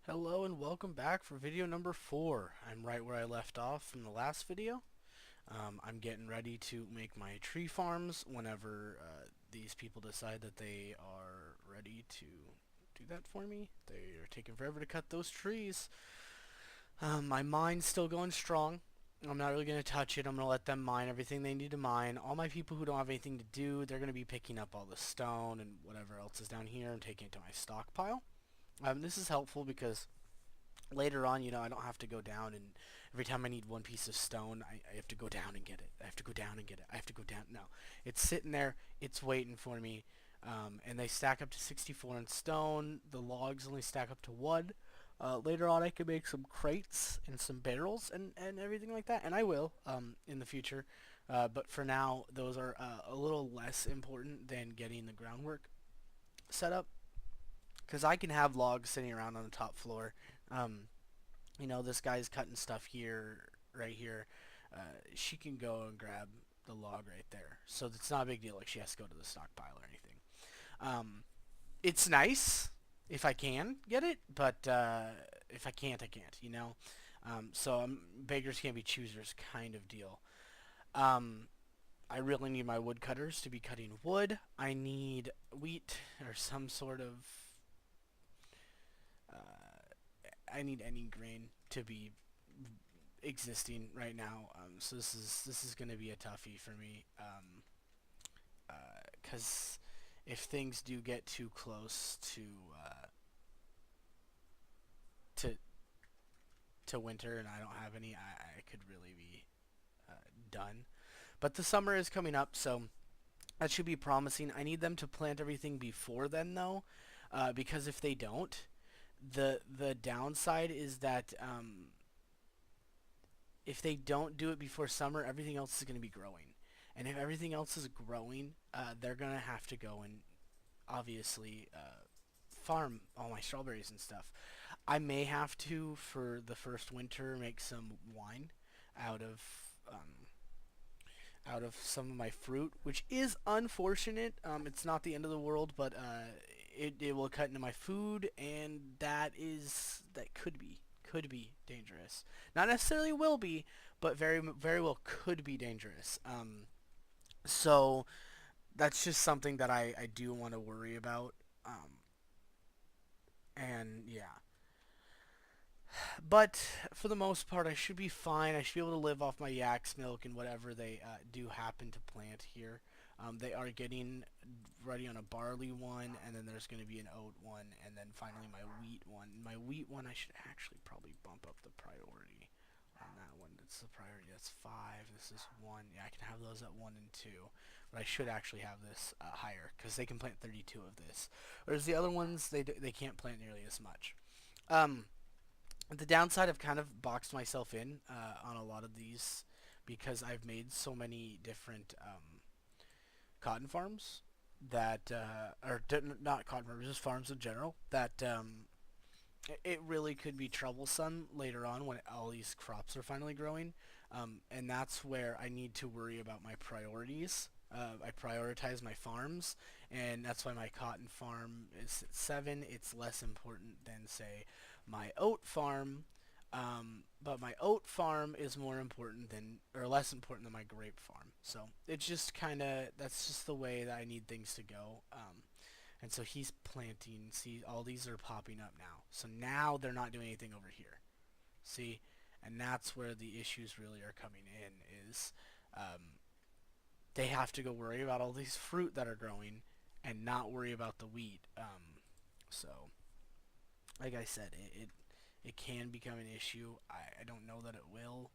Hello and welcome back for video number 4. I'm right where I left off from the last video. I'm getting ready to make my tree farms whenever these people decide that they are ready to do that for me. They are taking forever to cut those trees. My mine's still going strong. I'm not really going to touch it. I'm going to let them mine everything they need to mine. All my people who don't have anything to do, they're going to be picking up all the stone and whatever else is down here and taking it to my stockpile. This is helpful because later on, I don't have to go down and every time I need one piece of stone, I have to go down and get it. I have to go down and get it. I have to go down. No, it's sitting there. It's waiting for me. And they stack up to 64 in stone. The logs only stack up to 1. Later on, I can make some crates and some barrels and everything like that. And I will in the future. But for now, those are a little less important than getting the groundwork set up. Because I can have logs sitting around on the top floor. Um, this guy's cutting stuff here, right here. She can go and grab the log right there. So it's not a big deal. Like she has to go to the stockpile or anything. It's nice if I can get it, but if I can't, I can't. So beggars can't be choosers kind of deal. Um, I really need my woodcutters to be cutting wood. I need wheat or some sort of I need any grain to be existing right now. So this is going to be a toughie for me. Because if things do get too close to to winter and I don't have any, I could really be done. But the summer is coming up, so that should be promising. I need them to plant everything before then, though, because if they don't, the downside is that if they don't do it before summer, everything else is going to be growing. And if everything else is growing, they're going to have to go and obviously farm all my strawberries and stuff. I may have to, for the first winter, make some wine out of um, out of some of my fruit, which is unfortunate. It's not the end of the world, but it will cut into my food, and that could be dangerous. Not necessarily will be, but very very well could be dangerous. So that's just something that I do want to worry about. And yeah, but for the most part, I should be fine. I should be able to live off my yak's milk and whatever they do happen to plant here. They are getting ready on a barley one, and then there's going to be an oat one, and then finally my wheat one. My wheat one, I should actually probably bump up the priority on that one. That's the priority. That's 5. This is 1. Yeah, I can have those at 1 and 2. But I should actually have this higher, because they can plant 32 of this. Whereas the other ones, they can't plant nearly as much. Um, the downside, I've kind of boxed myself in on a lot of these because I've made so many different cotton farms that, not cotton farms, just farms in general, that it really could be troublesome later on when all these crops are finally growing. And that's where I need to worry about my priorities. I prioritize my farms, and that's why my cotton farm is at 7. It's less important than, say, my oat farm, but my oat farm is more important than, or less important than my grape farm. So it's just kind of, that's just the way that I need things to go. And so he's planting, see, all these are popping up now. So now they're not doing anything over here. See? And that's where the issues really are coming in is they have to go worry about all these fruit that are growing and not worry about the wheat. So, like I said, it can become an issue. I don't know that it will.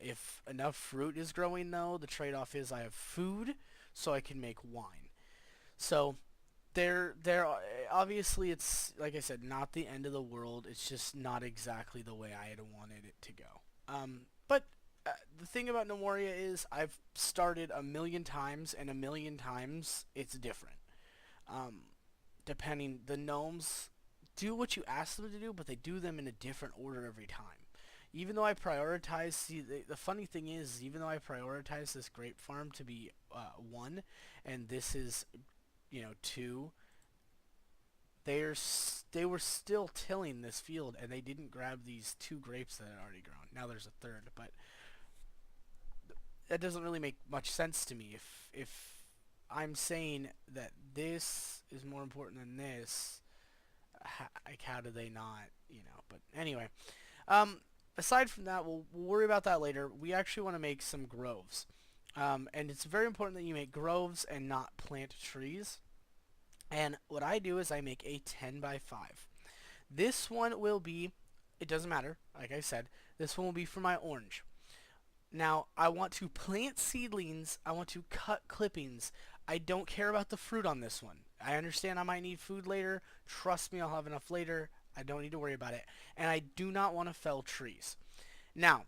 If enough fruit is growing, though, the trade-off is I have food, so I can make wine. So there obviously it's like I said, not the end of the world. It's just not exactly the way I had wanted it to go. But the thing about Gnomoria is I've started a million times, and a million times it's different. Um, Depending, the gnomes do what you ask them to do, but they do them in a different order every time. Even though I prioritize, see, the funny thing is, even though I prioritize this grape farm to be 1, and this is 2, they were still tilling this field, and they didn't grab these two grapes that had already grown. Now there's a third, but that doesn't really make much sense to me. If I'm saying that this is more important than this, like how do they not, But anyway, um, aside from that, we'll worry about that later. We actually want to make some groves, and it's very important that you make groves and not plant trees. And what I do is I make a 10 by 5. This one will be, it doesn't matter, like I said, this one will be for my orange. Now, I want to plant seedlings. I want to cut clippings. I don't care about the fruit on this one. I understand I might need food later. Trust me, I'll have enough later. I don't need to worry about it. And I do not want to fell trees. Now,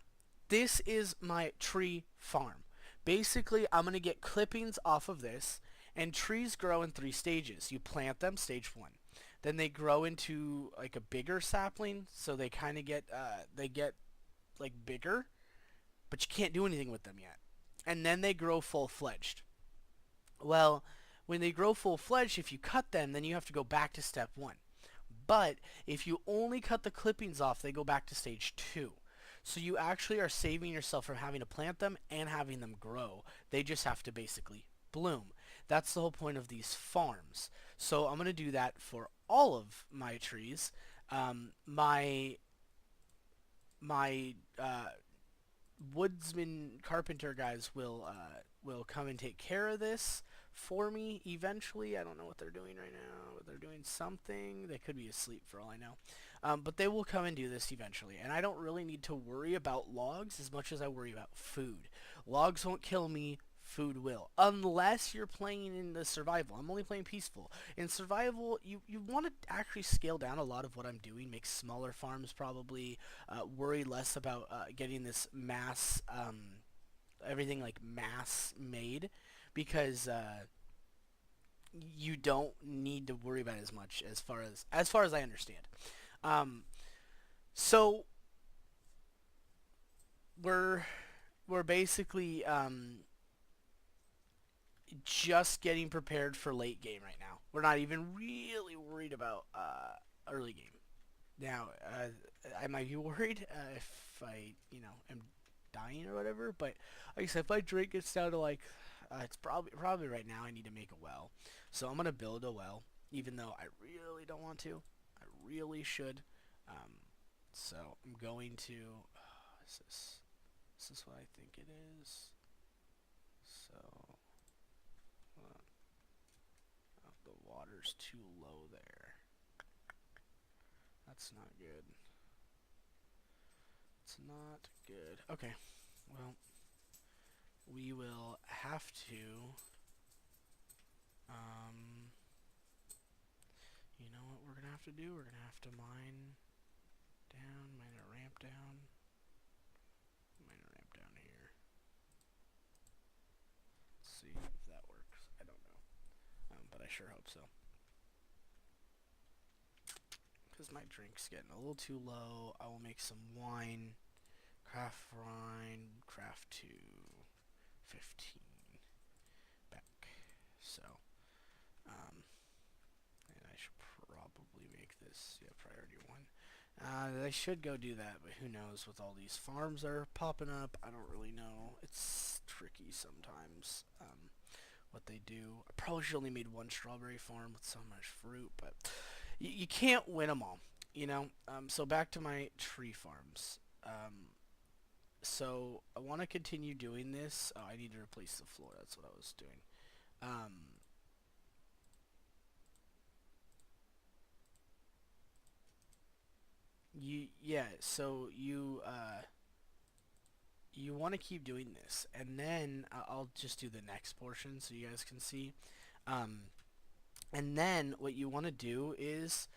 this is my tree farm. Basically, I'm going to get clippings off of this, and trees grow in 3 stages. You plant them, stage 1. Then they grow into like a bigger sapling, so they kind of get like bigger, but you can't do anything with them yet. And then they grow full-fledged. Well, when they grow full-fledged, if you cut them, then you have to go back to step 1. But if you only cut the clippings off, they go back to stage 2. So you actually are saving yourself from having to plant them and having them grow. They just have to basically bloom. That's the whole point of these farms. So I'm going to do that for all of my trees. My woodsman carpenter guys will come and take care of this for me eventually. I don't know what they're doing right now. They're doing something. They could be asleep for all I know. But they will come and do this eventually. And I don't really need to worry about logs as much as I worry about food. Logs won't kill me. Food will. Unless you're playing in the survival. I'm only playing peaceful. In survival, you want to actually scale down a lot of what I'm doing. Make smaller farms probably. Worry less about getting this mass, everything like mass made. Because you don't need to worry about it as much as far as I understand. So we're basically just getting prepared for late game right now. We're not even really worried about early game. Now, I might be worried if I, am dying or whatever. But like I said, if my drink gets down to like, it's probably right now I need to make a well. So I'm gonna build a well, even though I really don't want to. I really should. So I'm going to. Is this what I think it is? So. The water's too low there. That's not good. It's not good. Okay. Well, we will have to, you know what we're going to have to do? We're going to have to mine a ramp down. Mine a ramp down here. Let's see if that works. I don't know. But I sure hope so. Because my drink's getting a little too low. I will make some wine. Craft to 15 back. So, and I should probably make this, priority 1. I should go do that, but who knows with all these farms that are popping up. I don't really know. It's tricky sometimes. What they do. I probably should only made 1 strawberry farm with so much fruit, but you can't win them all, so back to my tree farms. So I want to continue doing this. Oh, I need to replace the floor. That's what I was doing. So you want to keep doing this, and then I'll just do the next portion so you guys can see. And then what you want to do is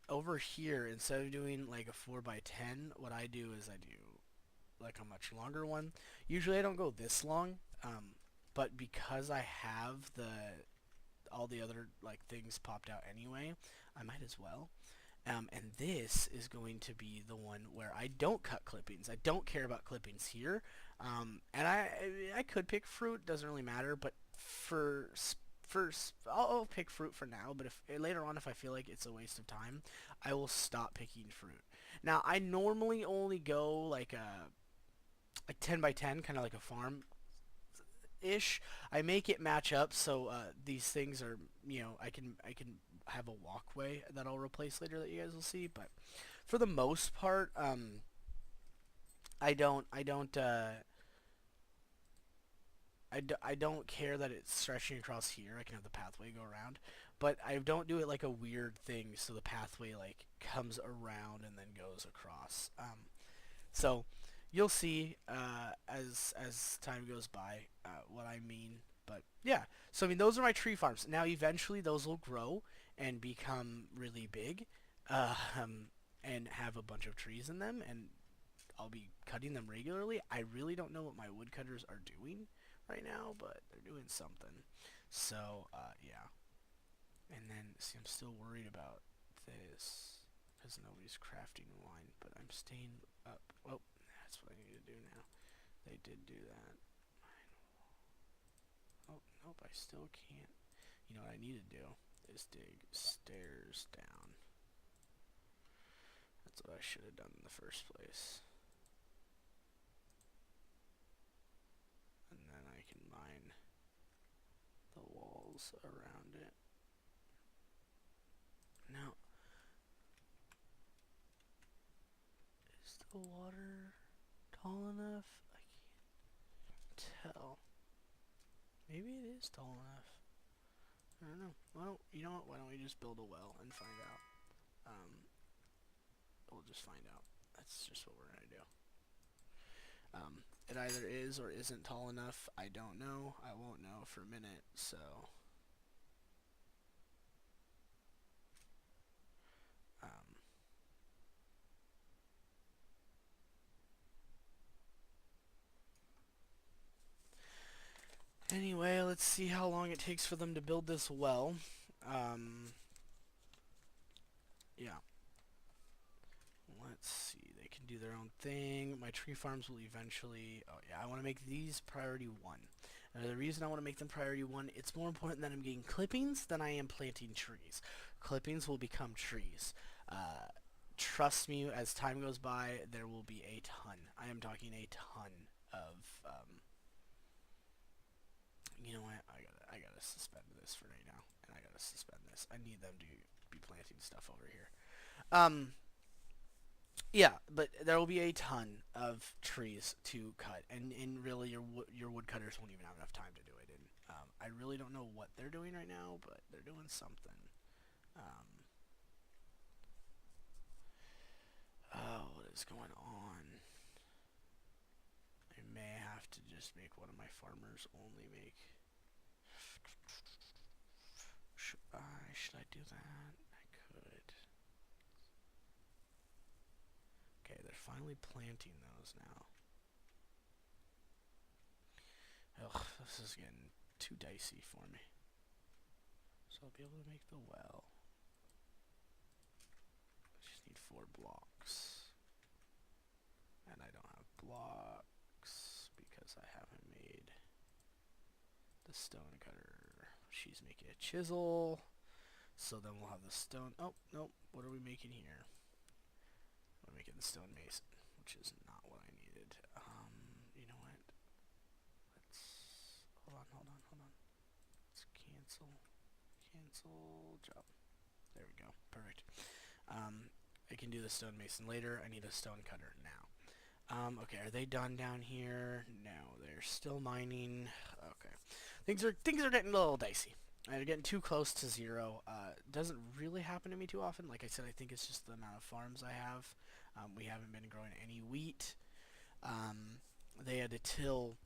over here, instead of doing like a 4x10, what I do is I do like a much longer one. Usually I don't go this long, but because I have all the other like things popped out anyway, I might as well. And this is going to be the one where I don't cut clippings. I don't care about clippings here. And I could pick fruit, doesn't really matter, but for first, I'll pick fruit for now, but if later on if I feel like it's a waste of time, I will stop picking fruit. Now I normally only go like a 10 by 10, kind of like a farm ish. I make it match up so these things are, I can have a walkway that I'll replace later that you guys will see. But for the most part, I don't care that it's stretching across here. I can have the pathway go around, but I don't do it like a weird thing so the pathway like comes around and then goes across. So you'll see as time goes by what I mean. But yeah, so I mean those are my tree farms. Now eventually those will grow and become really big, and have a bunch of trees in them, and I'll be cutting them regularly. I really don't know what my woodcutters are doing right now, but they're doing something. So yeah, and then see, I'm still worried about this because nobody's crafting wine, but I'm staying up. Oh, that's what I need to do now. They did do that. Oh, nope, I still can't. You know what I need to do is dig stairs down. That's what I should have done in the first place. And then I can mine the walls around it. Now, is the water tall enough? I can't tell. Maybe it is tall enough. I don't know. Well, you know what? Why don't we just build a well and find out? We'll just find out. That's just what we're gonna do. It either is or isn't tall enough. I don't know. I won't know for a minute. So, um, anyway, let's see how long it takes for them to build this well. Yeah. Let's see. They can do their own thing. My tree farms will eventually... Oh, yeah. I want to make these priority 1. Now, the reason I want to make them priority 1, it's more important that I'm getting clippings than I am planting trees. Clippings will become trees. Trust me, as time goes by, there will be a ton. I am talking a ton of... you know what? I gotta suspend this for right now. And I gotta suspend this. I need them to be planting stuff over here. Yeah, but there will be a ton of trees to cut, and really your woodcutters won't even have enough time to do it. And I really don't know what they're doing right now, but they're doing something. Oh, what is going on? I may have to just make one of my farmers only make. Should I do that? I could. Okay, they're finally planting those now. Ugh, this is getting too dicey for me. So I'll be able to make the well. I just need 4 blocks. And I don't have blocks because I haven't made the stone cutter. She's making a chisel. So then we'll have the stone. Oh, no. What are we making here? We're making the stone mason, which is not what I needed. You know what? Let's... Hold on. Let's cancel job. There we go. Perfect. I can do the stone mason later. I need a stone cutter now. Okay, are they done down here? No, they're still mining. Okay. Things are getting a little dicey. They're getting too close to 0. Doesn't really happen to me too often. Like I said, I think it's just the amount of farms I have. We haven't been growing any wheat. They had to till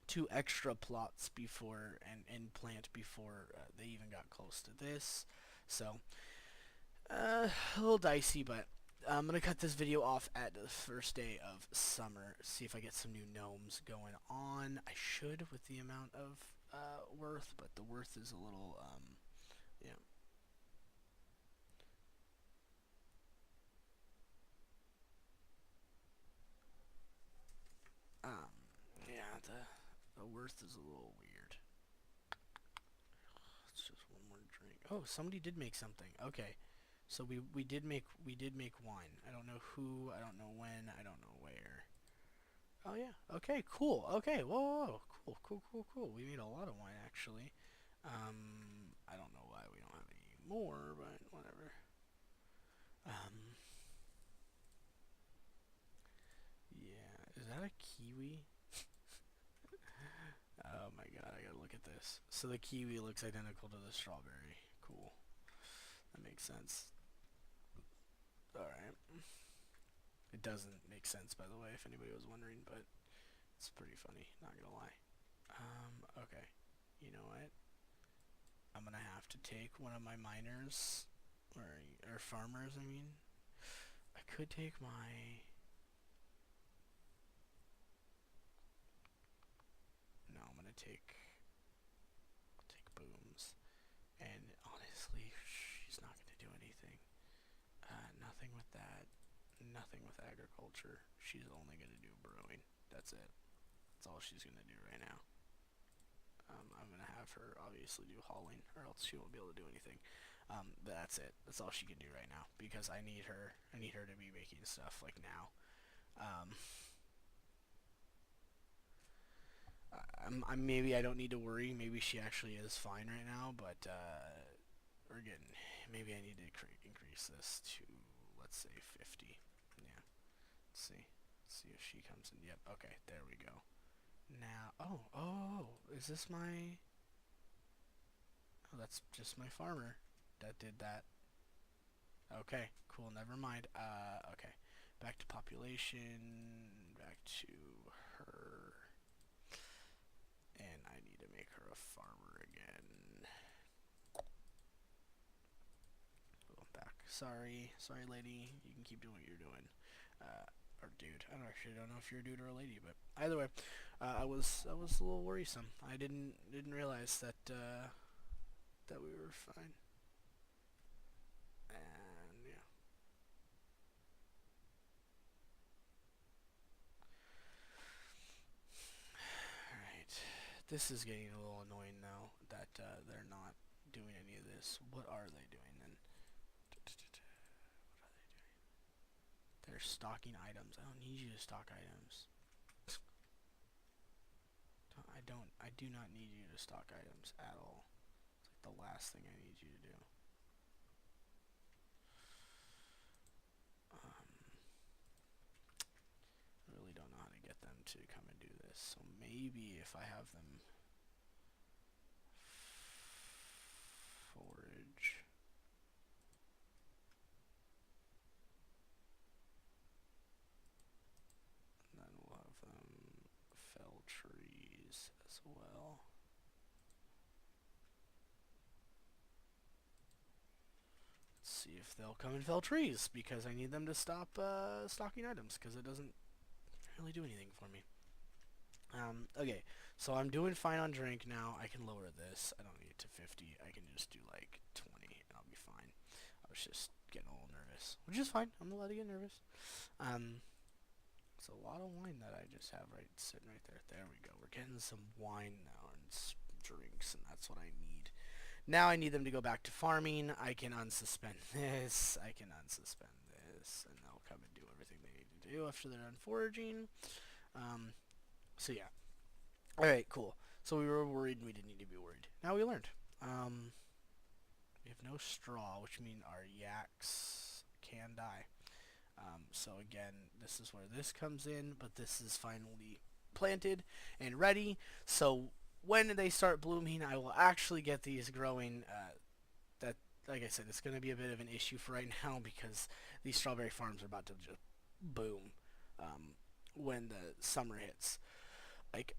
2 extra plots before and plant before they even got close to this. So, a little dicey, but I'm going to cut this video off at the first day of summer, see if I get some new gnomes going on. I should with the amount of worth, but the worth is a little, yeah. Yeah, the worth is a little weird. Oh, somebody did make something. Okay. So we did make wine. I don't know who, I don't know when, I don't know where. Oh yeah. Okay, cool. Okay. Whoa, whoa, whoa. Cool, cool, cool, cool. We made a lot of wine actually. I don't know why we don't have any more, but whatever. Um, yeah. Is that a kiwi? Oh my god, I gotta look at this. So the kiwi looks identical to the strawberry. Cool. That makes sense. Alright. It doesn't make sense, by the way, if anybody was wondering, but it's pretty funny, not gonna lie. Okay. You know what? I'm gonna have to take one of my miners, or farmers, I mean. I could take my... No, I'm gonna take booms. And honestly, she's not gonna do anything. Nothing with that. Nothing with agriculture. She's only gonna do brewing. That's it. That's all she's gonna do right now. I'm gonna have her obviously do hauling, or else she won't be able to do anything. But that's it. That's all she can do right now because I need her. I need her to be making stuff like now. Um, maybe I don't need to worry. Maybe she actually is fine right now, but we're getting. Maybe I need to increase this to, let's say, 50. Yeah. Let's see. Let's see if she comes in. Yep. Okay. There we go. Now. Oh. Is this my? Oh, that's just my farmer that did that. Okay, cool, never mind. Okay. Back to population, back to her. And I need to make her a farmer again. Oh, I'm back. Sorry, lady. You can keep doing what you're doing. Or dude. I don't know if you're a dude or a lady, but either way, I was a little worrisome. I didn't realize that that we were fine. And yeah. Alright. This is getting a little annoying now that they're not doing any of this. What are they doing then? What are they doing? They're stocking items. I don't need you to stock items. I do not need you to stock items at all. It's like the last thing I need you to do. I really don't know how to get them to come and do this. So maybe if I have them forage. And then we'll have them fell trees as well. Let's see if they'll come and fell trees, because I need them to stop stocking items, because it doesn't really do anything for me. Okay, so I'm doing fine on drink now. I can lower this. I don't need it to 50. I can just do like 20 and I'll be fine. I was just getting a little nervous, which is fine. I'm allowed to get nervous. It's a lot of wine that I just have sitting right there. There we go. We're getting some wine now and drinks, and that's what I need. Now I need them to go back to farming. I can unsuspend this. I can unsuspend this, and they'll come and do everything they need to do after they're done foraging. So yeah. Alright, cool. So we were worried and we didn't need to be worried. Now we learned. We have no straw, which means our yaks can die. So again, this is where this comes in, but this is finally planted and ready. So when they start blooming, I will actually get these growing. That, like I said, it's going to be a bit of an issue for right now because these strawberry farms are about to just boom when the summer hits. Like,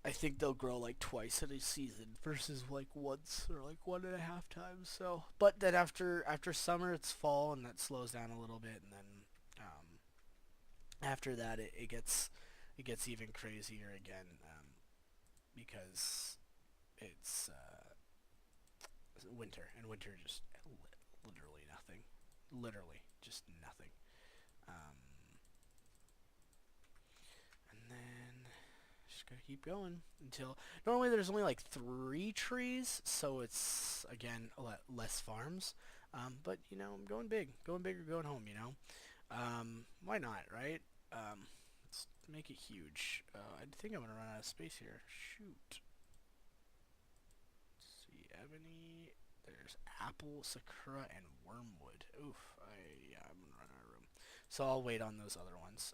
I think they'll grow like twice in a season versus like once or like 1.5 times. So, but then after summer, it's fall and that slows down a little bit, and then after that, it gets even crazier again because it's winter, and winter just literally nothing, literally just nothing. Um, and then just keep going until normally there's only like 3 trees, so it's again a lot less farms. But you know, I'm going big or going home. You know, why not, right? Let's make it huge. I think I'm gonna run out of space here. Shoot. Let's see, ebony. There's apple, sakura, and wormwood. Oof. Yeah, I'm gonna run out of room. So I'll wait on those other ones.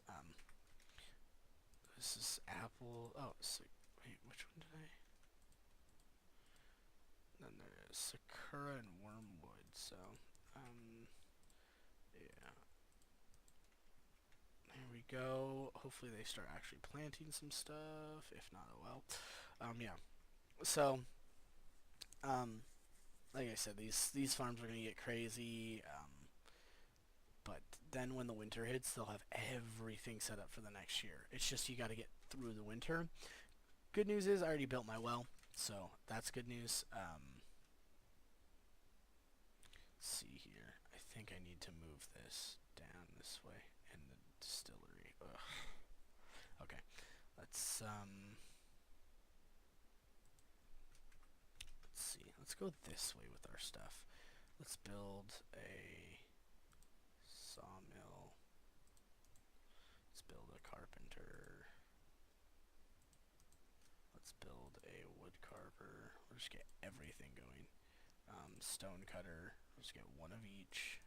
This is apple. Oh, so, wait, which one did I? Then there's sakura and wormwood. So, yeah. Here we go. Hopefully they start actually planting some stuff. If not, oh well. Yeah. So, like I said, these farms are gonna get crazy. But then when the winter hits, they'll have everything set up for the next year. It's just you got to get through the winter. Good news is I already built my well, so that's good news. Let's see here. I think I need to move this down this way and the distillery. Ugh. Okay, let's see. Let's go this way with our stuff. Let's build a sawmill. Let's build a carpenter. Let's build a wood carver. We'll just get everything going. Stone cutter. We'll just get one of each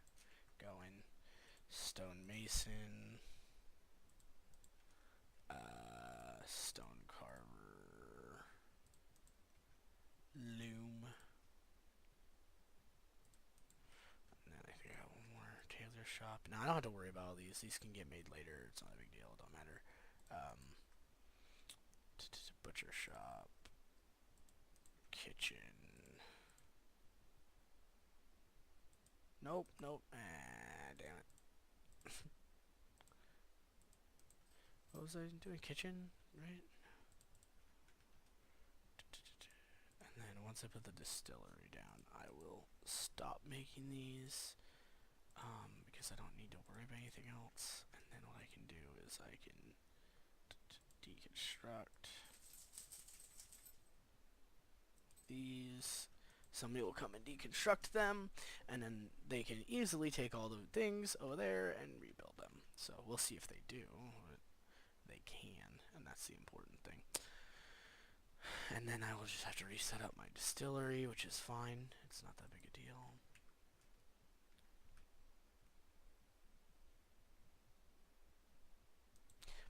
going. Stone mason. Stone carver. Loom. And then I think I got one more. Tailor shop. Now I don't have to worry about all these. These can get made later. It's not a big deal. It don't matter. Butcher shop. Kitchen. Nope, nope. Ah, damn it. What was I doing? Kitchen, right? And then once I put the distillery down, I will stop making these because I don't need to worry about anything else. And then what I can do is I can deconstruct these. Somebody will come and deconstruct them, and then they can easily take all the things over there and rebuild them. So we'll see if they do. They can, and that's the important thing. And then I will just have to reset up my distillery, which is fine. It's not that big a deal.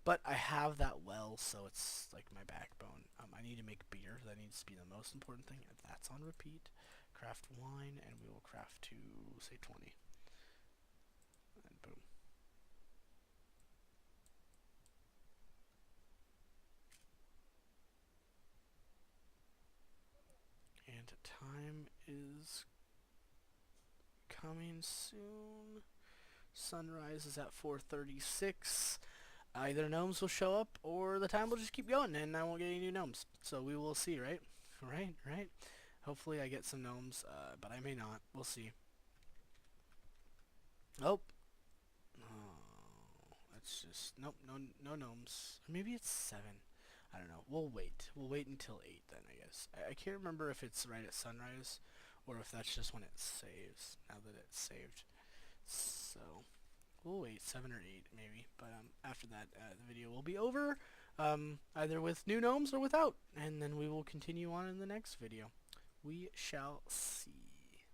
But I have that well, so it's like my backbone. I need to make beer. That needs to be the most important thing. That's on repeat. Craft wine, and we will craft to, say, 20. And boom. And time is coming soon. Sunrise is at 4:36. Either gnomes will show up or the time will just keep going and I won't get any new gnomes. So we will see, right? Right? Hopefully I get some gnomes, but I may not. We'll see. Oh. Oh, that's just, nope, no gnomes. Maybe it's 7. I don't know. We'll wait. We'll wait until 8 then, I guess. I can't remember if it's right at sunrise or if that's just when it saves, now that it's saved. So we'll wait 7 or 8 maybe, but after that the video will be over, either with new gnomes or without, and then we will continue on in the next video. We shall see.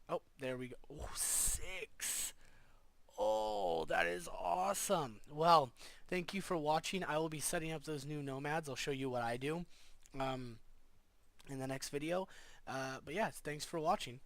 Oh, there we go. Oh, 6. Oh, that is awesome. Well, thank you for watching. I will be setting up those new nomads. I'll show you what I do in the next video. But yeah, thanks for watching.